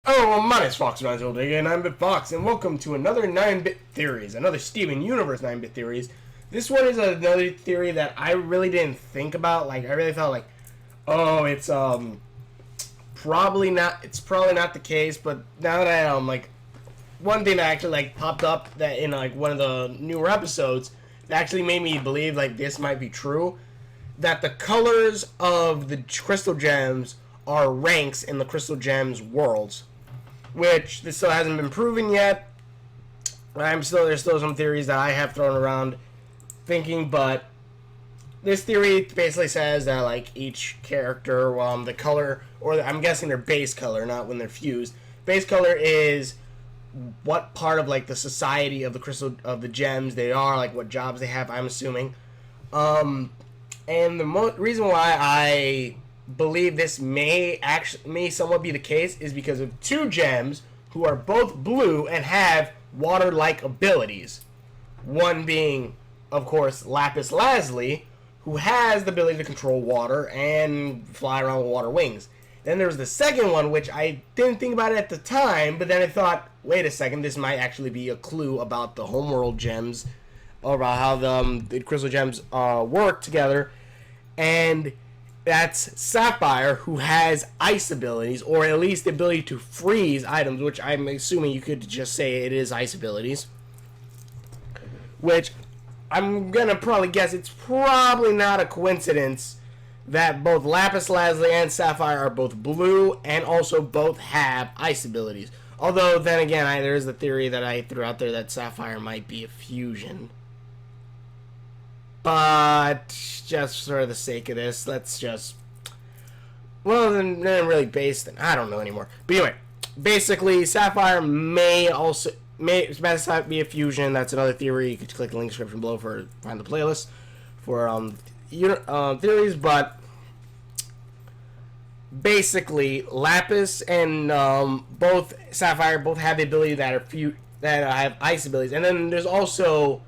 Oh, my name's Fox and I'm BitFox, and welcome to another 9-Bit Theories, another Steven Universe 9-Bit Theories. This one is another theory that I really didn't think about. Like, I really thought, like, oh, it's probably not the case. But now that like, one thing that actually like popped up that in like one of the newer episodes that actually made me believe like this might be true, that the colors of the crystal gems are ranks in the crystal gems worlds, which this still hasn't been proven yet. There's still some theories that I have thrown around thinking, but this theory basically says that like each character, the color, or I'm guessing their base color, not when they're fused. Base color is what part of like the society of the crystal of the gems they are, like what jobs they have. I'm assuming, and the reason why I believe this may somewhat be the case is because of two gems who are both blue and have water-like abilities. One being, of course, Lapis Lazuli, who has the ability to control water and fly around with water wings. Then there's the second one, which I didn't think about it at the time, but then I thought, wait a second, this might actually be a clue about the homeworld gems, or about how the crystal gems work together. And that's Sapphire, who has ice abilities, or at least the ability to freeze items, which I'm assuming you could just say it is ice abilities. Which I'm gonna probably guess it's probably not a coincidence that both Lapis Lazuli and Sapphire are both blue and also both have ice abilities. Although, then again, there is the theory that I threw out there that Sapphire might be a fusion. But just for the sake of this, let's just... Well, then really based... I don't know anymore. But anyway, basically, Sapphire may be a fusion. That's another theory. You could click the link description below for find the playlist for theories. But basically, Lapis and both Sapphire both have the ability that have ice abilities. And then there's also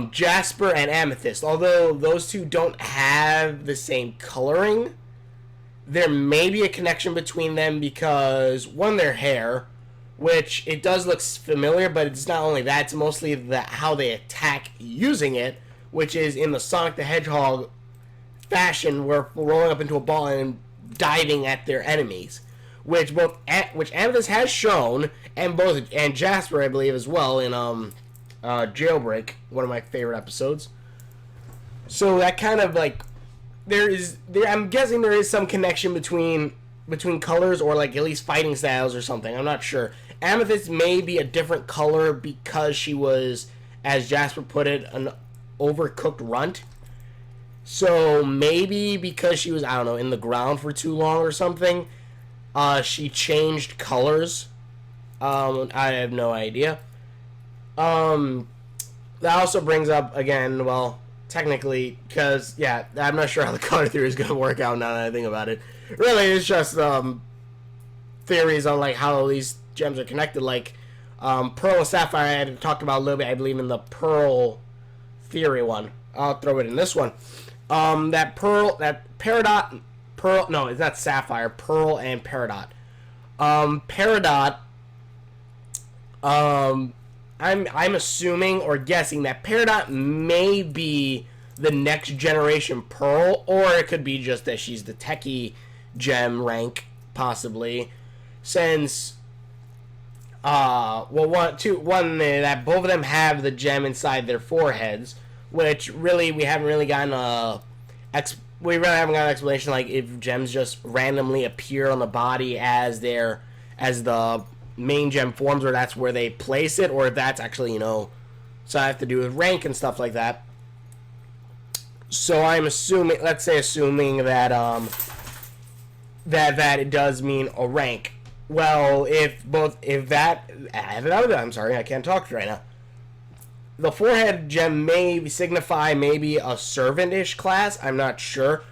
Jasper and Amethyst. Although those two don't have the same coloring, there may be a connection between them because, one, their hair, which it does look familiar, but it's not only that, it's mostly how they attack using it, which is in the Sonic the Hedgehog fashion, where rolling up into a ball and diving at their enemies, which Amethyst has shown, and Jasper, I believe, as well, in Jailbreak, one of my favorite episodes. So that kind of like I'm guessing there is some connection between colors, or like at least fighting styles or something. I'm not sure. Amethyst may be a different color because she was, as Jasper put it, an overcooked runt. So maybe because she was, I don't know, in the ground for too long or something, she changed colors. I have no idea. That also brings up, again, well, technically, because, yeah, I'm not sure how the color theory is going to work out now that I think about it. Really, it's just theories on, like, how these gems are connected. Like, Pearl and Sapphire, I had talked about a little bit, I believe, in the Pearl theory one. I'll throw it in this one. That Peridot, no, it's not Sapphire, Pearl and Peridot. Peridot, I'm assuming or guessing that Peridot may be the next generation Pearl, or it could be just that she's the techie gem rank, possibly. Since, that both of them have the gem inside their foreheads, which really we haven't really gotten an explanation, like if gems just randomly appear on the body as the main gem forms, or that's where they place it, or if that's actually, so I have to do with rank and stuff like that. So I'm assuming that that it does mean a rank. Well, I'm sorry, I can't talk right now. The forehead gem may signify maybe a servant-ish class. I'm not sure.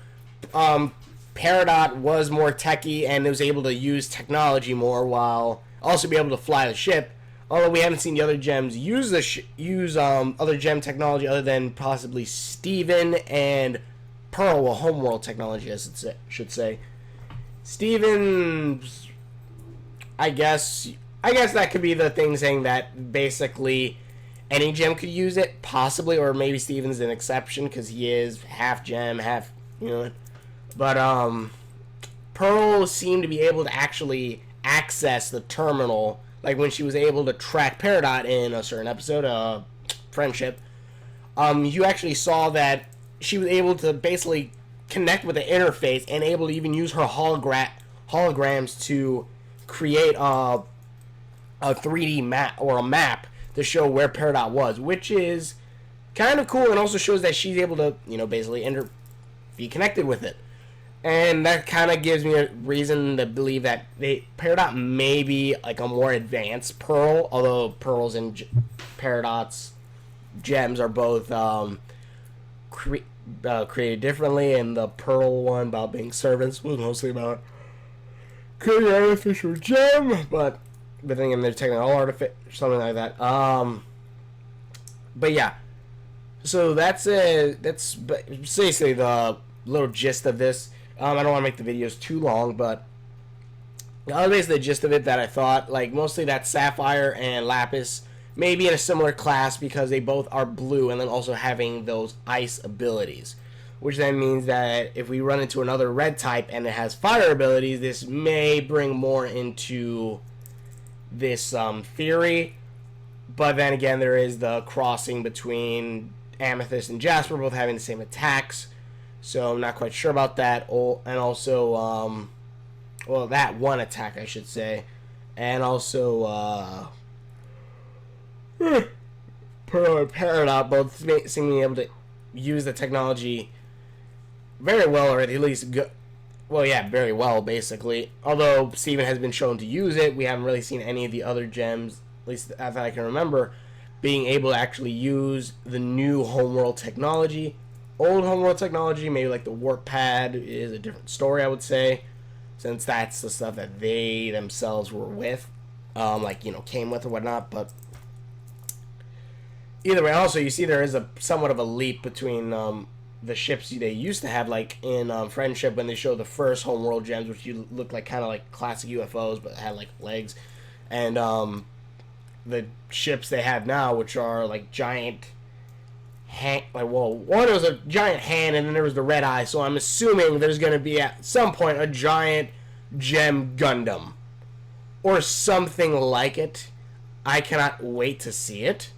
Peridot was more techie and was able to use technology more, while also be able to fly the ship. Although we haven't seen the other gems use other gem technology other than possibly Steven and Pearl, well, homeworld technology, as it should say. Steven's I guess that could be the thing, saying that basically any gem could use it, possibly, or maybe Steven's an exception because he is half gem, half, you know. But Pearl seemed to be able to actually access the terminal, like when she was able to track Peridot in a certain episode of Friendship. You actually saw that she was able to basically connect with the interface and able to even use her holograms to create a 3D map or a map to show where Peridot was, which is kind of cool, and also shows that she's able to, you know, basically be connected with it. And that kind of gives me a reason to believe that Peridot may be like a more advanced Pearl, although Pearls and Peridot's gems are both created differently, and the Pearl one about being servants was mostly about creating an artificial gem, but then they're taking all artificial, something like that. But yeah, so that's basically the little gist of this. I don't want to make the videos too long, but that was basically the gist of it that I thought. Like, mostly that Sapphire and Lapis may be in a similar class because they both are blue and then also having those ice abilities. Which then means that if we run into another red type and it has fire abilities, this may bring more into this theory. But then again, there is the crossing between Amethyst and Jasper both having the same attacks. So I'm not quite sure about that. And also, well, that one attack, I should say. And also, Pearl and Peridot both seeming able to use the technology very well, or at least well, yeah, very well, basically. Although Steven has been shown to use it, we haven't really seen any of the other gems, at least that I can remember, being able to actually use the new homeworld technology. Old homeworld technology, maybe like the warp pad, is a different story, I would say, since that's the stuff that they themselves were with, like, you know, came with or whatnot. But either way, also you see there is a somewhat of a leap between the ships they used to have, like in Friendship, when they show the first homeworld gems, which look like kind of like classic UFOs but had like legs, and the ships they have now, which are like giant hand, like, well, one was a giant hand and then there was the red eye, so I'm assuming there's going to be at some point a giant gem Gundam or something like it. I cannot wait to see it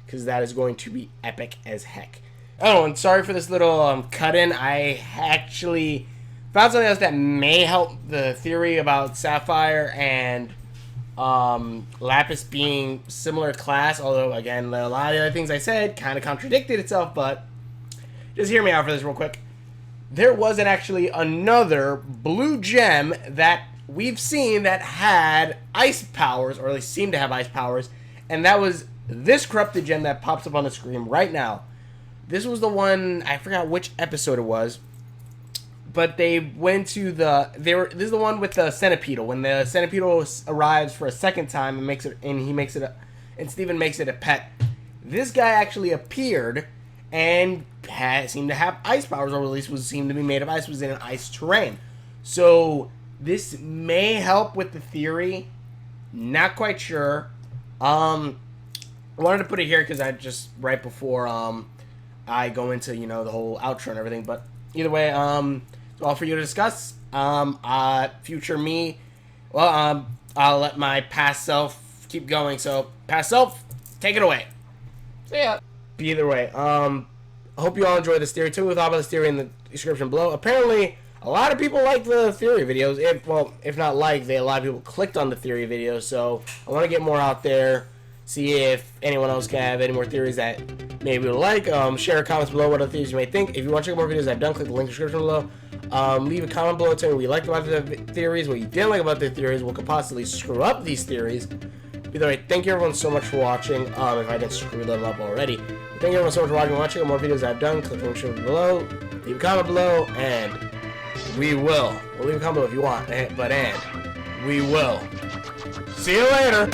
because that is going to be epic as heck. Oh, and sorry for this little cut-in. I actually found something else that may help the theory about Sapphire and Lapis being similar class, although, again, a lot of the other things I said kind of contradicted itself, but just hear me out for this real quick. There wasn't actually another blue gem that we've seen that had ice powers, or at least seemed to have ice powers, and that was this corrupted gem that pops up on the screen right now. This was the one, I forgot which episode it was, but they went to this is the one with the Centipedal, when the Centipedal arrives for a second time and Steven makes it a pet. This guy actually appeared and seemed to have ice powers, or at least seemed to be made of ice, was in an ice terrain. So this may help with the theory. Not quite sure. I wanted to put it here because I just, right before I go into, you know, the whole outro and everything, but either way, all for you to discuss. Future me, well, I'll let my past self keep going, so past self, take it away. See ya. Either way, I hope you all enjoyed this theory. Tell me what you thought about this theory in the description below. Apparently, a lot of people like the theory videos. If not like, a lot of people clicked on the theory videos, so I want to get more out there. See if anyone else can have any more theories that maybe you would like. Share comments below what other theories you may think. If you want to check out more videos I've done, click the link in the description below. Leave a comment below telling me what you liked about the theories, what you didn't like about the theories, what could possibly screw up these theories. Either way, thank you everyone so much for watching. If I didn't screw them up already. Thank you everyone so much for watching. If you want to check out more videos I've done, click the link in the description below. Leave a comment below, and we will. Well, leave a comment below if you want, but we will. See you later.